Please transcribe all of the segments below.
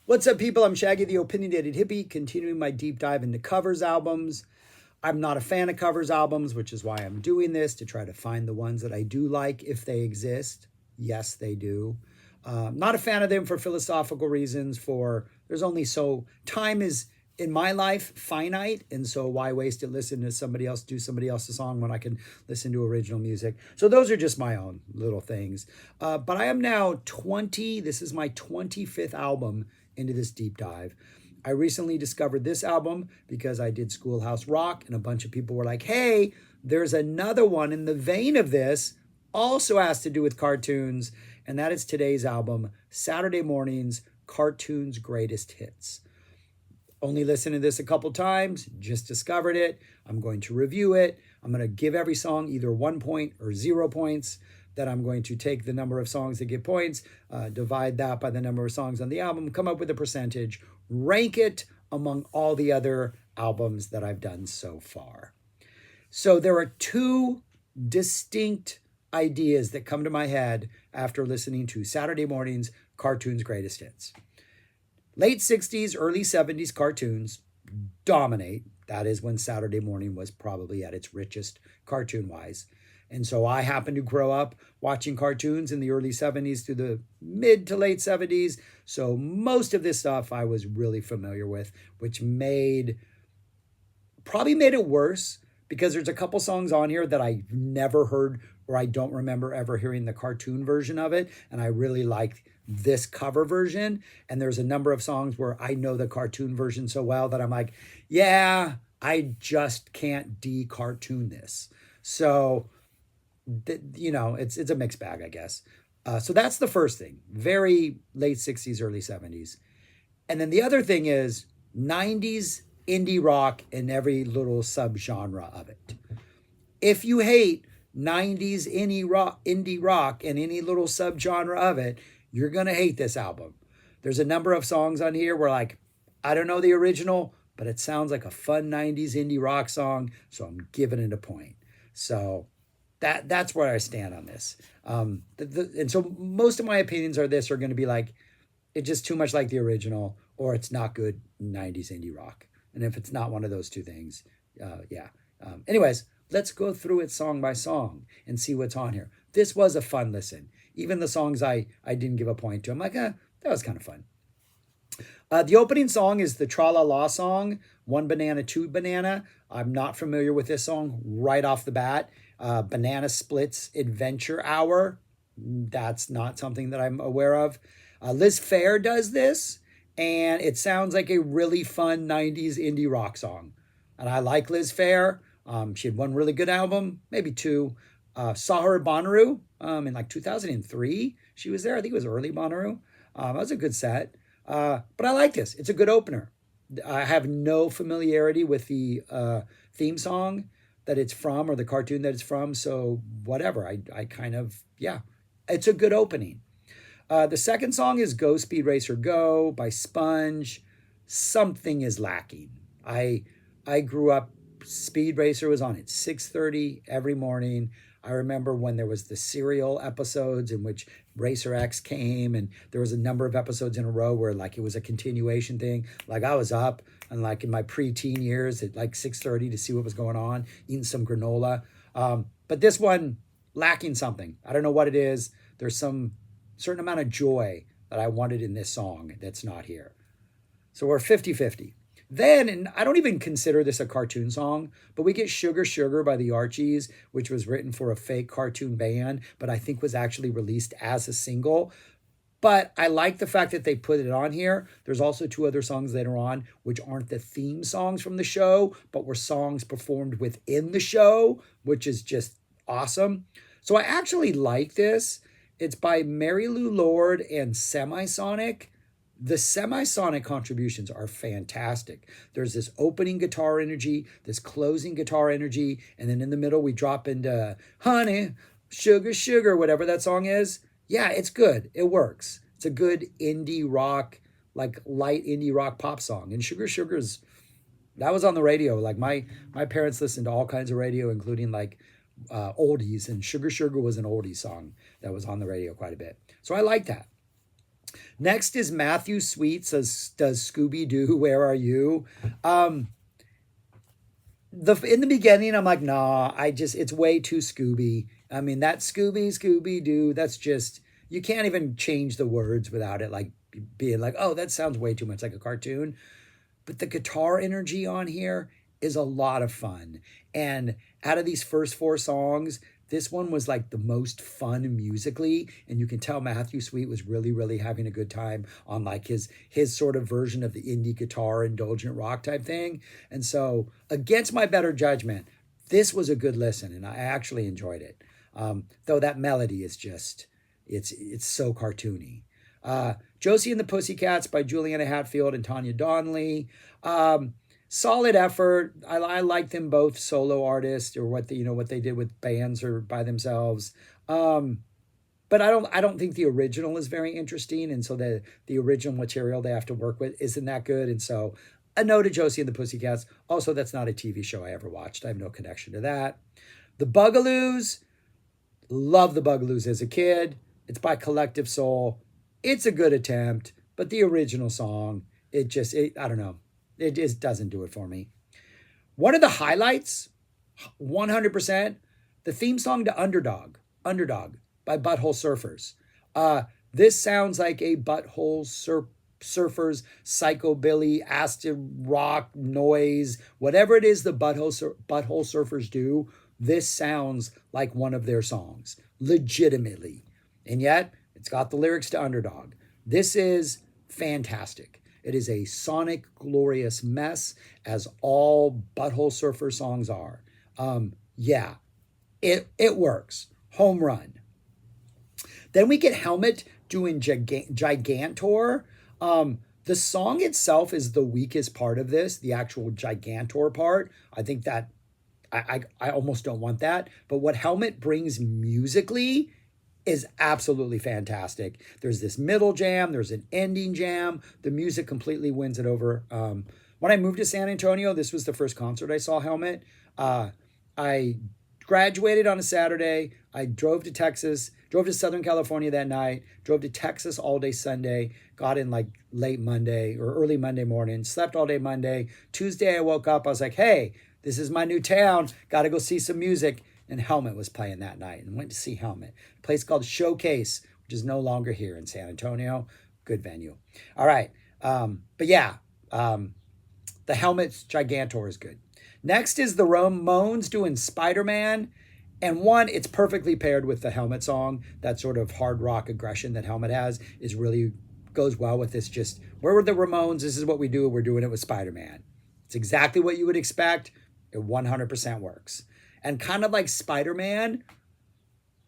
What's up, people? I'm Shaggy the Opinionated Hippie, continuing my deep dive into covers albums. I'm not a fan of covers albums, which is why I'm doing this, to try to find the ones that I do like if they exist. Yes, they do. Not a fan of them for philosophical reasons, there's only so, time is, in my life, finite, and so why waste it listening to somebody else do somebody else's song when I can listen to original music? So those are just my own little things. But I am now this is my 25th album into this deep dive. I recently discovered this album because I did Schoolhouse Rock, and a bunch of people were like, hey, there's another one in the vein of this, also has to do with cartoons, and that is today's album, Saturday Morning's Cartoons Greatest Hits. Only listened to this a couple times, just discovered it. I'm going to review it. I'm going to give every song either 1 point or 0 points. Then I'm going to take the number of songs that get points, divide that by the number of songs on the album, come up with a percentage, rank it among all the other albums that I've done so far. So there are two distinct ideas that come to my head after listening to Saturday Morning's Cartoons Greatest Hits. Late 60s, early 70s cartoons dominate. That is when Saturday Morning was probably at its richest cartoon-wise. And so I happened to grow up watching cartoons in the early 70s to the mid to late 70s. So most of this stuff I was really familiar with, which probably made it worse because there's a couple songs on here that I've never heard or I don't remember ever hearing the cartoon version of it. And I really liked this cover version. And there's a number of songs where I know the cartoon version so well that I'm like, yeah, I just can't de-cartoon this. So it's a mixed bag, I guess. So that's the first thing. Very late 60s, early 70s. And then the other thing is 90s indie rock and every little subgenre of it. If you hate 90s indie rock and any little subgenre of it, you're going to hate this album. There's a number of songs on here where, like, I don't know the original, but it sounds like a fun 90s indie rock song, so I'm giving it a point. So that's where I stand on this. And so most of my opinions are going to be like, it's just too much like the original, or it's not good 90s indie rock. And if it's not one of those two things, yeah. Anyways, let's go through it song by song and see what's on here. This was a fun listen. Even the songs I didn't give a point to, I'm like, that was kind of fun. The opening song is the Tra La La song, One Banana, Two Banana. I'm not familiar with this song right off the bat. Banana Splits Adventure Hour. That's not something that I'm aware of. Liz Phair does this, and it sounds like a really fun 90s indie rock song. And I like Liz Phair. She had one really good album, maybe two. Saw her at Bonnaroo in like 2003. She was there. I think it was early Bonnaroo. That was a good set. But I like this. It's a good opener. I have no familiarity with the theme song that it's from or the cartoon that it's from. So whatever. I kind of, yeah, it's a good opening. The second song is Go Speed Racer Go by Sponge. Something is lacking. I grew up, Speed Racer was on at 6:30 every morning. I remember when there was the serial episodes in which Racer X came, and there was a number of episodes in a row where like it was a continuation thing. Like I was up and like in my pre-teen years at like 6:30 to see what was going on, eating some granola. But this one lacking something. I don't know what it is. There's some certain amount of joy that I wanted in this song that's not here. So we're 50-50. Then, and I don't even consider this a cartoon song, but we get Sugar Sugar by the Archies, which was written for a fake cartoon band, but I think was actually released as a single. But I like the fact that they put it on here. There's also two other songs later on, which aren't the theme songs from the show, but were songs performed within the show, which is just awesome. So I actually like this. It's by Mary Lou Lord and Semisonic. The Semisonic contributions are fantastic. There's this opening guitar energy, this closing guitar energy, and then in the middle we drop into Honey, Sugar, Sugar, whatever that song is. Yeah, it's good. It works. It's a good indie rock, like light indie rock pop song. And Sugar, Sugar's, that was on the radio. Like my parents listened to all kinds of radio, including like oldies, and Sugar, Sugar was an oldie song that was on the radio quite a bit. So I like that. Next is Matthew Sweet says, "Does Scooby Doo? Where are you?" Um, the in the beginning, I'm like, nah, it's way too Scooby. I mean, that Scooby Doo. That's just you can't even change the words without it like being like, oh, that sounds way too much like a cartoon. But the guitar energy on here is a lot of fun. And out of these first four songs, this one was like the most fun musically, and you can tell Matthew Sweet was really, really having a good time on like his sort of version of the indie guitar indulgent rock type thing. And so, against my better judgment, this was a good listen, and I actually enjoyed it. Though that melody is just it's so cartoony. Josie and the Pussycats by Juliana Hatfield and Tanya Donley. Solid effort. I like them both solo artists or what they did with bands or by themselves. But I don't think the original is very interesting, and so the original material they have to work with isn't that good. And so a no to Josie and the Pussycats. Also, that's not a TV show I ever watched. I have no connection to that. The Bugaloos. Love the Bugaloos as a kid. It's by Collective Soul. It's a good attempt, but the original song, I don't know. It just doesn't do it for me. One of the highlights, 100%, the theme song to Underdog by Butthole Surfers. This sounds like a Surfers, psychobilly, acid rock noise, whatever it is the Butthole Surfers do. This sounds like one of their songs, legitimately. And yet, it's got the lyrics to Underdog. This is fantastic. It is a sonic, glorious mess, as all Butthole Surfer songs are. Yeah, it works. Home run. Then we get Helmet doing Gigantor. The song itself is the weakest part of this, the actual Gigantor part. I think that I almost don't want that. But what Helmet brings musically is absolutely fantastic. There's this middle jam, there's an ending jam. The music completely wins it over. When I moved to San Antonio, this was the first concert I saw Helmet. I graduated on a Saturday. I drove to Southern California that night, drove to Texas all day Sunday, got in like late Monday or early Monday morning, slept all day Monday. Tuesday, I woke up, I was like, hey, this is my new town, got to go see some music. And Helmet was playing that night and went to see Helmet. A place called Showcase, which is no longer here in San Antonio. Good venue. All right. But yeah, the Helmet's Gigantor is good. Next is the Ramones doing Spider-Man. And one, it's perfectly paired with the Helmet song. That sort of hard rock aggression that Helmet has is really goes well with this. Just, where were the Ramones? This is what we do. We're doing it with Spider-Man. It's exactly what you would expect. It 100% works. And kind of like Spider-Man,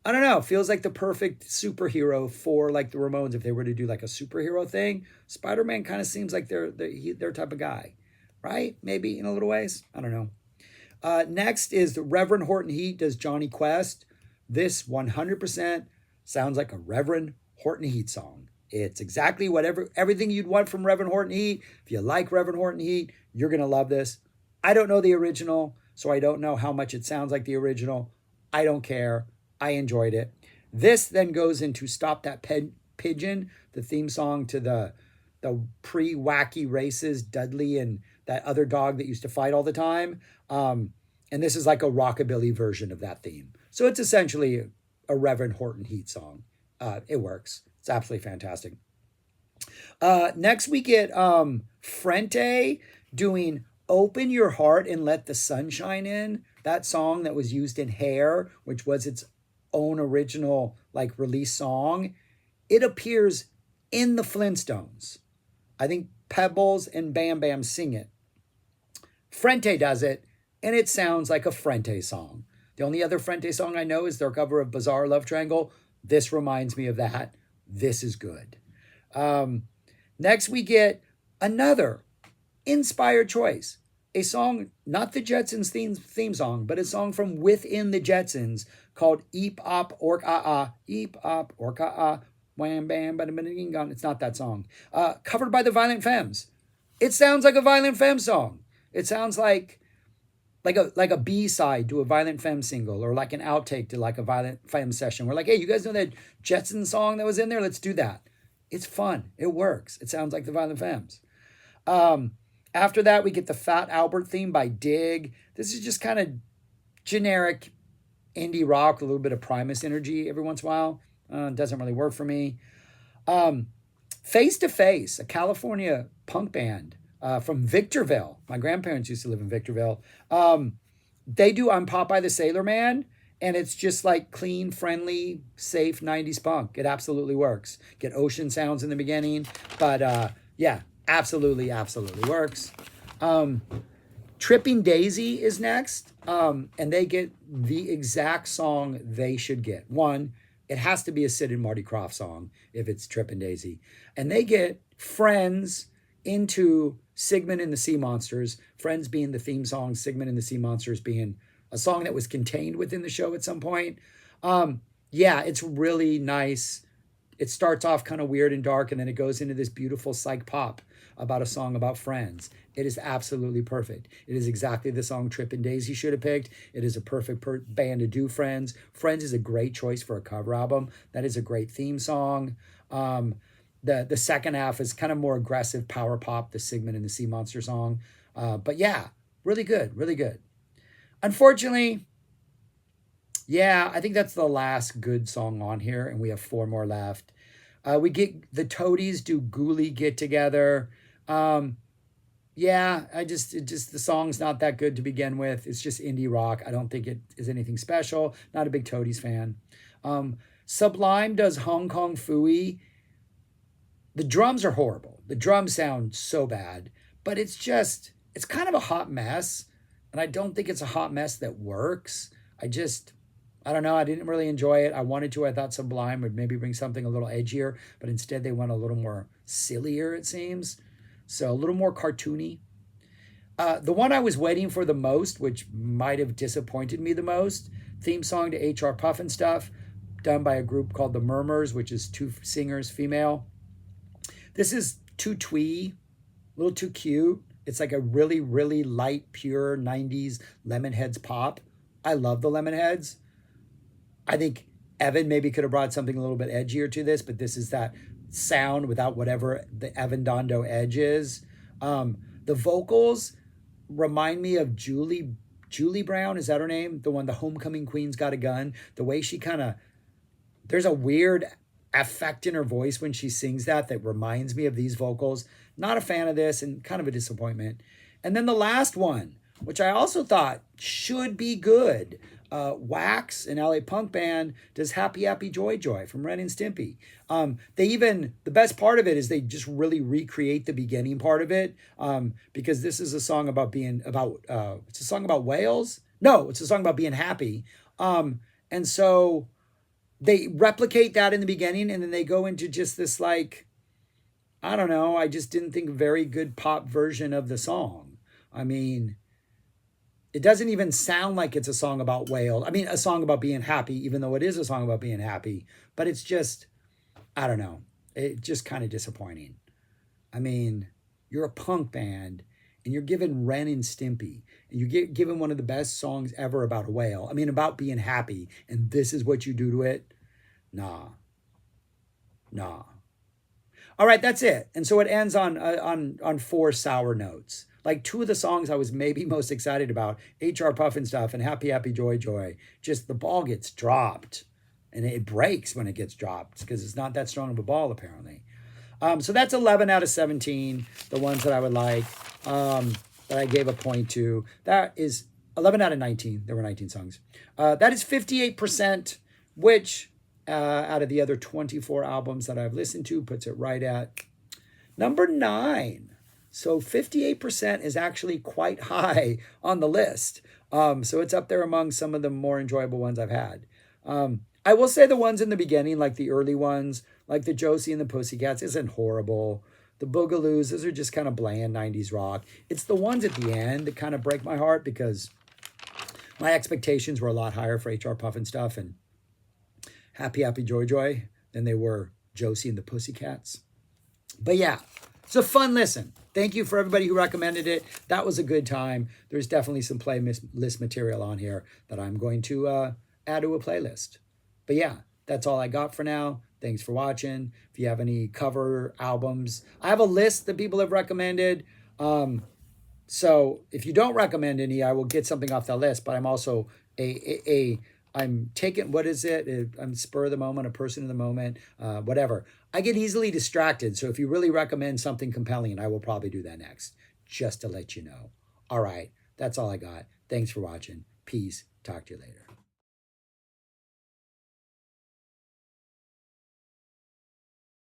I don't know, feels like the perfect superhero for like the Ramones. If they were to do like a superhero thing, Spider-Man kind of seems like they're type of guy, right? Maybe in a little ways. I don't know. Next is the Reverend Horton Heat does Johnny Quest. This 100% sounds like a Reverend Horton Heat song. It's exactly everything you'd want from Reverend Horton Heat. If you like Reverend Horton Heat, you're going to love this. I don't know the original, so I don't know how much it sounds like the original. I don't care. I enjoyed it. This then goes into Stop That Pigeon, the theme song to the pre-wacky races, Dudley and that other dog that used to fight all the time. And this is like a rockabilly version of that theme. So it's essentially a Reverend Horton Heat song. It works. It's absolutely fantastic. Next we get Frente doing Open Your Heart and Let the Sunshine In. That song that was used in Hair, which was its own original like release song. It appears in the Flintstones. I think Pebbles and Bam Bam sing it. Frente does it, and it sounds like a Frente song. The only other Frente song I know is their cover of Bizarre Love Triangle. This reminds me of that. This is good. Next, we get another inspired choice. A song, not the Jetsons theme song, but a song from within the Jetsons called Eep Op Ork Ah Ah. Eep Op Ork Ah Ah. Wham Bam Bada Bada Ding Dong. It's not that song. Covered by the Violent Femmes. It sounds like a Violent Femmes song. It sounds like a B-side to a Violent Femmes single, or like an outtake to like a Violent Femmes session. We're like, hey, you guys know that Jetson song that was in there? Let's do that. It's fun. It works. It sounds like the Violent Femmes. After that, we get the Fat Albert theme by Dig. This is just kind of generic indie rock with a little bit of Primus energy every once in a while. Doesn't really work for me. Face to Face, a California punk band from Victorville. My grandparents used to live in Victorville. They do I'm Popeye the Sailor Man, and it's just like clean, friendly, safe 90s punk. It absolutely works. Get ocean sounds in the beginning, but yeah, absolutely works. Tripping Daisy is next, and they get the exact song they should get. One, it has to be a Sid and Marty Krofft song if it's Trippin' Daisy. And they get Friends into Sigmund and the Sea Monsters, Friends being the theme song, Sigmund and the Sea Monsters being a song that was contained within the show at some point. Yeah, it's really nice. It starts off kind of weird and dark, and then it goes into this beautiful psych pop about a song about friends. It is absolutely perfect. It is exactly the song Trippin' Daisy should have picked. It is a perfect band to do Friends. Friends is a great choice for a cover album. That is a great theme song. The second half is kind of more aggressive power pop, the Sigmund and the Sea Monster song. But yeah, really good, really good. Unfortunately, yeah, I think that's the last good song on here, and we have 4 more left. We get the Toadies do Ghoulie Get Together. Yeah, the song's not that good to begin with. It's just indie rock. I don't think it is anything special. Not a big Toadies fan. Sublime does Hong Kong Phooey. The drums are horrible. The drums sound so bad, but it's kind of a hot mess. And I don't think it's a hot mess that works. I don't know. I didn't really enjoy it. I wanted to. I thought Sublime would maybe bring something a little edgier, but instead they went a little more sillier, it seems. So a little more cartoony. The one I was waiting for the most, which might have disappointed me the most, theme song to HR Pufnstuf, done by a group called The Murmurs, which is 2 singers, female. This is too twee, a little too cute. It's like a really, really light, pure 90s Lemonheads pop. I love the Lemonheads. I think Evan maybe could have brought something a little bit edgier to this, but this is that sound without whatever the Evan Dando edge is. The vocals remind me of Julie Brown. Is that her name? The one, the Homecoming Queen's Got a Gun. The way she there's a weird affect in her voice when she sings that reminds me of these vocals. Not a fan of this and kind of a disappointment. And then the last one, which I also thought should be good. Wax, an LA punk band, does Happy Happy Joy Joy from Ren and Stimpy. The best part of it is they just really recreate the beginning part of it, because this is a song about it's a song about whales. No, it's a song about being happy. And so they replicate that in the beginning, and then they go into just this I don't know, I just didn't think very good pop version of the song. I mean, it doesn't even sound like it's a song about whales. I mean, a song about being happy, even though it is a song about being happy. But it's just, I don't know. It's just kind of disappointing. I mean, you're a punk band, and you're given Ren and Stimpy, and you get given one of the best songs ever about a whale. I mean, about being happy, and this is what you do to it? Nah. All right, that's it. And so it ends on 4 sour notes. Like 2 of the songs I was maybe most excited about, HR Pufnstuf and Happy Happy Joy Joy, just the ball gets dropped. And it breaks when it gets dropped because it's not that strong of a ball, apparently. So that's 11 out of 17, the ones that I would like, that I gave a point to. That is 11 out of 19. There were 19 songs. That is 58%, which out of the other 24 albums that I've listened to puts it right at number 9. So 58% is actually quite high on the list. So it's up there among some of the more enjoyable ones I've had. I will say the ones in the beginning, like the early ones, like the Josie and the Pussycats, isn't horrible. The Boogaloos, those are just kind of bland 90s rock. It's the ones at the end that kind of break my heart because my expectations were a lot higher for HR Pufnstuf and Happy Happy Joy Joy than they were Josie and the Pussycats. But yeah, it's a fun listen. Thank you for everybody who recommended it. That was a good time. There's definitely some playlist material on here that I'm going to add to a playlist. But yeah, That's all I got for now. Thanks for watching. If you have any cover albums, I have a list that people have recommended. So if you don't recommend any, I will get something off that list. But I'm also I'm taking, what is it? I'm spur of the moment, a person of the moment, whatever. I get easily distracted. So if you really recommend something compelling, I will probably do that next, just to let you know. All right. That's all I got. Thanks for watching. Peace. Talk to you later.